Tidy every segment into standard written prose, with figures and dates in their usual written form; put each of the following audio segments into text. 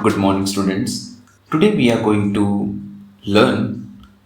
Good morning, students. Today we are going to learn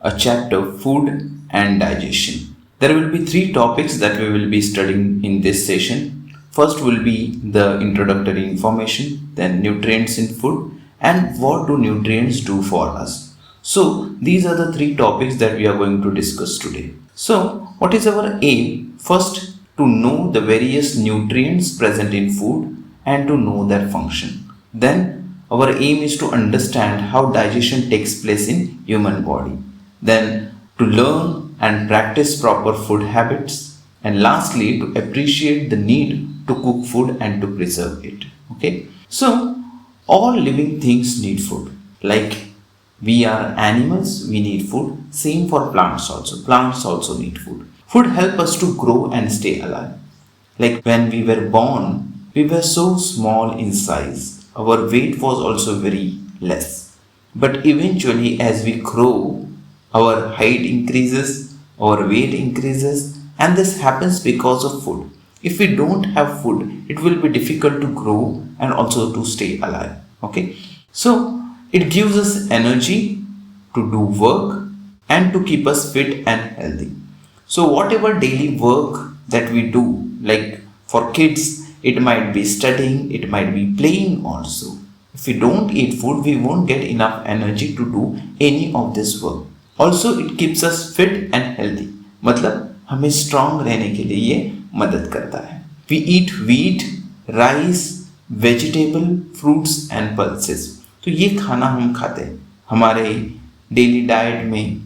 a chapter Food and Digestion. There will be three topics that we will be studying in this session. First will be the introductory information, then nutrients in food, and what do nutrients do for us. So, these are the three topics that we are going to discuss today. So, what is our aim? First, to know the various nutrients present in food and to know their function. Then, our aim is to understand how digestion takes place in human body. Then, to learn and practice proper food habits. And lastly, to appreciate the need to cook food and to preserve it. Okay. So, all living things need food. Like we are animals, we need food. Same for plants also. Plants also need food. Food help us to grow and stay alive. Like when we were born, we were so small in size. Our weight was also very less. But eventually, as we grow, our height increases, our weight increases, and this happens because of food. If we don't have food, it will be difficult to grow and also to stay alive. Okay, so it gives us energy to do work and to keep us fit and healthy. So, whatever daily work that we do, like for kids, it might be studying, it might be playing also. If we don't eat food, we won't get enough energy to do any of this work. Also, it keeps us fit and healthy. मतलब हमें strong रहने के लिए ये मदद करता है. We eat wheat, rice, vegetable, fruits and pulses. तो ये खाना हम खाते हैं. हमारे डेली डाइट में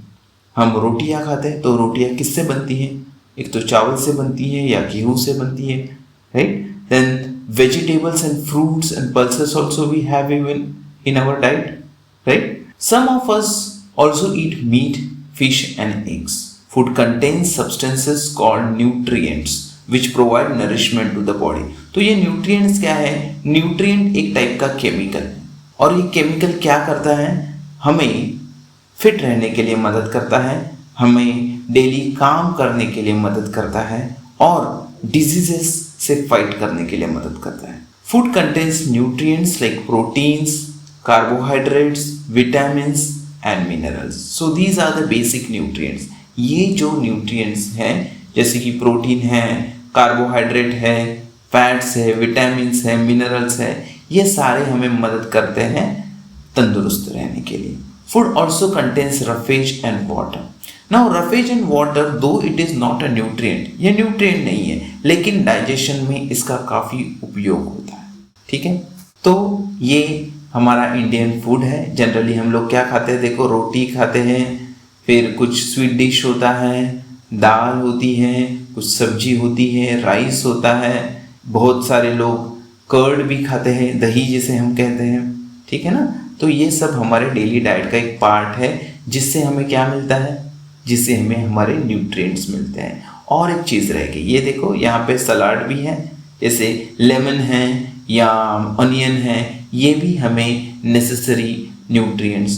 हम रोटियां खाते हैं. तो रोटियां किससे बनती हैं? एक तो चावल से बनती है या गेहूं से बनती है, right? Then vegetables and fruits and pulses also we have even in our diet, right? Some of us also eat meat, fish and eggs. Food contains substances called nutrients which provide nourishment to the body. तो ये nutrients क्या है? Nutrient एक type का chemical है और ये chemical क्या करता है? हमें फिट रहने के लिए मदद करता है, हमें डेली काम करने के लिए मदद करता है और डिजीजेस से फाइट करने के लिए मदद करता है. Food contains nutrients like proteins, carbohydrates, vitamins and minerals. So these are the basic nutrients. ये जो न्यूट्रिएंट्स हैं जैसे कि प्रोटीन है, कार्बोहाइड्रेट है, फैट्स है, विटामिन्स है, मिनरल्स है, ये सारे हमें मदद करते हैं तंदुरुस्त रहने के लिए. Food also contains roughage and water. Now roughage and water, though it is not a nutrient, ये nutrient नहीं है, लेकिन डाइजेशन में इसका काफ़ी उपयोग होता है. ठीक है, तो ये हमारा इंडियन फूड है. जनरली हम लोग क्या खाते हैं? देखो, रोटी खाते हैं, फिर कुछ स्वीट डिश होता है, दाल होती है, कुछ सब्जी होती है, राइस होता है, बहुत सारे लोग कर्ड भी खाते हैं, दही जिसे हम कहते हैं. ठीक है ना, तो ये सब हमारे डेली डाइट का एक पार्ट है जिससे हमें क्या मिलता है? जिससे हमें हमारे न्यूट्रिएंट्स मिलते हैं. और एक चीज़ रह गई, ये देखो यहाँ पे सलाड भी है, जैसे लेमन है या अनियन है, ये भी हमें नेसेसरी न्यूट्रिएंट्स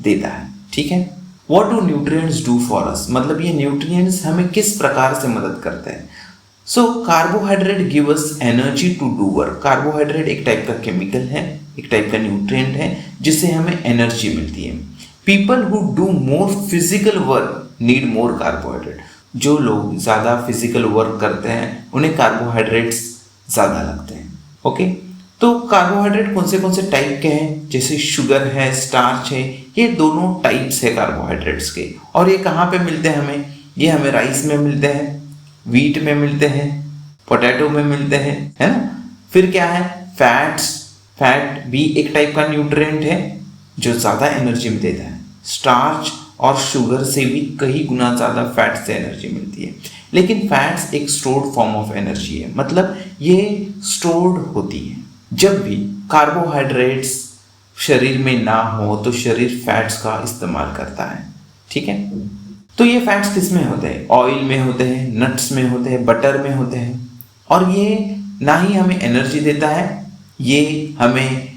देता है. ठीक है, what do nutrients do for us? मतलब ये न्यूट्रिएंट्स हमें किस प्रकार से मदद करते हैं? So carbohydrate give us energy to do work. Carbohydrate एक टाइप का केमिकल है, एक टाइप का न्यूट्रिएंट है जिससे हमें एनर्जी मिलती है. People who do more physical work need more carbohydrate. जो लोग ज़्यादा फिजिकल वर्क करते हैं उन्हें कार्बोहाइड्रेट्स ज़्यादा लगते हैं. ओके, तो कार्बोहाइड्रेट कौन से टाइप के हैं? जैसे शुगर है, स्टार्च है, ये दोनों टाइप्स है कार्बोहाइड्रेट्स के. और ये कहाँ पे मिलते हैं हमें? ये हमें राइस में मिलते हैं, व्हीट में मिलते हैं, पोटैटो में मिलते हैं, है ना. फिर क्या है? फैट भी एक टाइप का न्यूट्रिएंट है जो ज़्यादा एनर्जी में देता है. स्टार्च और शुगर से भी कई गुना ज़्यादा फैट से एनर्जी मिलती है. लेकिन फैट्स एक स्टोर्ड फॉर्म ऑफ एनर्जी है, मतलब ये स्टोर्ड होती है. जब भी कार्बोहाइड्रेट्स शरीर में ना हो तो शरीर फैट्स का इस्तेमाल करता है. ठीक है, तो ये फैट्स किस में होते हैं? ऑयल में होते हैं, नट्स में होते हैं, बटर में होते हैं. और ये ना ही हमें एनर्जी देता है, ये हमें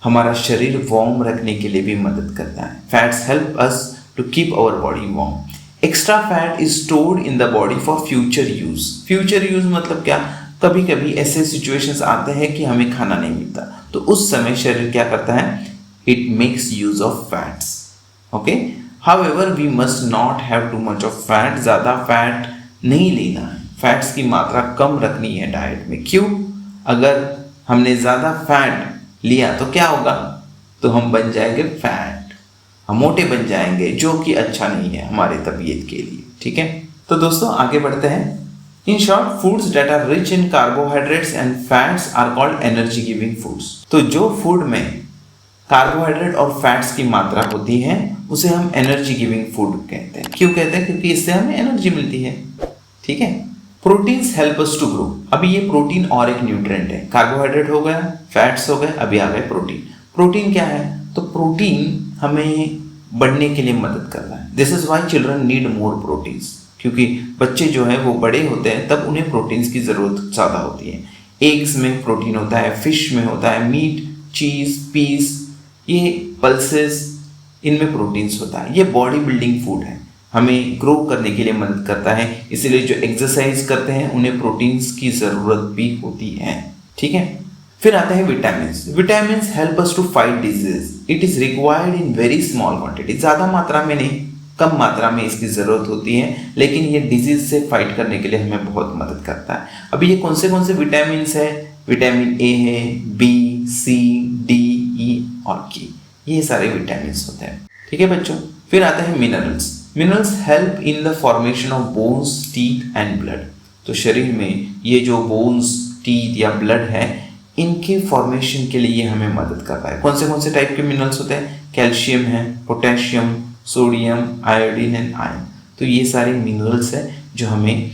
हमारा शरीर वार्म रखने के लिए भी मदद करता है. Fats help us to keep our body warm. Extra fat is stored in the body for future use. Future use मतलब क्या? कभी कभी ऐसे सिचुएशंस आते हैं कि हमें खाना नहीं मिलता, तो उस समय शरीर क्या करता है, it makes use of fats. Okay, however we must not have too much of fat, ज़्यादा फैट नहीं लेना है, फैट्स की मात्रा कम रखनी है डाइट में। क्यों? अगर हमने ज़्यादा फैट लिया तो क्या होगा, तो हम बन जाएंगे फैट, हम मोटे बन जाएंगे, जो कि अच्छा नहीं है हमारे तबीयत के लिए। ठीक है, तो दोस्तों आगे बढ़ते हैं। In short, foods that are rich in carbohydrates and fats are called energy giving foods. तो जो फूड में कार्बोहाइड्रेट और फैट्स की मात्रा होती है उसे हम एनर्जी गिविंग फूड कहते हैं। क्यों कहते हैं? क्योंकि इससे हमें एनर्जी मिलती है। ठीक है, proteins help us to grow. अभी ये प्रोटीन और एक न्यूट्रिएंट है, कार्बोहाइड्रेट हो गया, फैट्स हो गए, अभी आ गए प्रोटीन। प्रोटीन क्या है? तो प्रोटीन हमें बढ़ने के लिए मदद कर रहा है। This is why children need more proteins, क्योंकि बच्चे जो है वो बड़े होते हैं तब उन्हें प्रोटीन्स की ज़रूरत ज़्यादा होती है। एग्स में प्रोटीन होता है, फिश में होता है, मीट, चीज़, पीस, ये पल्सेस, इनमें प्रोटीन्स होता है। ये बॉडी बिल्डिंग फूड है, हमें ग्रो करने के लिए मदद करता है। इसीलिए जो एक्सरसाइज करते हैं उन्हें प्रोटीन्स की ज़रूरत भी होती है। ठीक है, फिर आते हैं vitamins. Vitamins help us to fight disease. It is required in very small quantity. ज़्यादा मात्रा में नहीं, कम मात्रा में इसकी ज़रूरत होती है, लेकिन ये डिजीज से फाइट करने के लिए हमें बहुत मदद करता है। अभी ये कौन से विटामिन्स है? विटामिन ए है, बी, सी, डी, ई और के, ये सारे विटामिन्स होते हैं। ठीक है बच्चों, फिर आते हैं minerals. Minerals help in the formation of bones, teeth and blood. तो शरीर में ये जो बोन्स, टीथ या ब्लड है, इनके फॉर्मेशन के लिए हमें मदद करता है। कौन से टाइप के मिनरल्स होते हैं? कैल्शियम है, potassium, sodium, iodine and iron. तो ये सारे मिनरल्स हैं जो हमें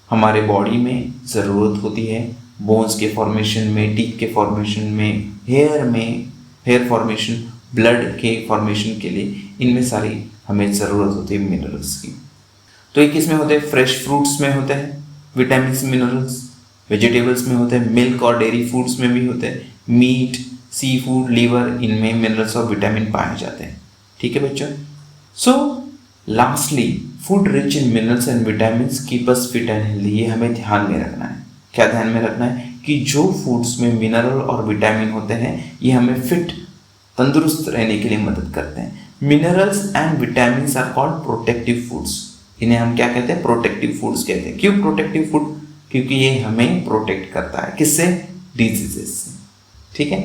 हमारे बॉडी में ज़रूरत होती है, बोन्स के फॉर्मेशन में, टीथ के फॉर्मेशन में, हेयर फॉर्मेशन, ब्लड के फॉर्मेशन के लिए, इनमें सारी हमें ज़रूरत होती है मिनरल्स की। तो ये किस में होते हैं? फ्रेश फ्रूट्स में होते हैं विटामिन मिनरल्स, वेजिटेबल्स में होते हैं, मिल्क और डेयरी फूड्स में भी होते हैं, मीट, सी फूड, लीवर, इनमें मिनरल्स और विटामिन पाए जाते हैं। ठीक है बच्चों, सो lastly, food rich in minerals and vitamins keep us fit and healthy. ये हमें ध्यान में रखना है। क्या ध्यान में रखना है? कि जो फूड्स में मिनरल और विटामिन होते हैं ये हमें फिट, तंदुरुस्त रहने के लिए मदद करते हैं। Minerals and vitamins are called protective foods. इन्हें हम क्या कहते हैं? प्रोटेक्टिव फूड्स कहते हैं। क्यों प्रोटेक्टिव फूड? क्योंकि ये हमें प्रोटेक्ट करता है, किससे? डिजीजेस से। ठीक है,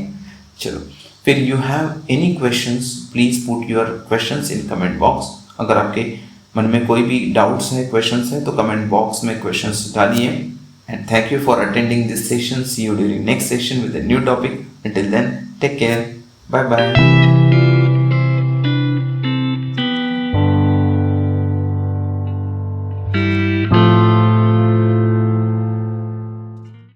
चलो, फिर you have any questions, please put your questions in comment box. अगर आपके मन में कोई भी डाउट्स है, क्वेश्चंस है, तो कमेंट बॉक्स में क्वेश्चंस डालिए। And thank you for attending this session. See you during next session with a new topic. Until then, take care. Bye bye.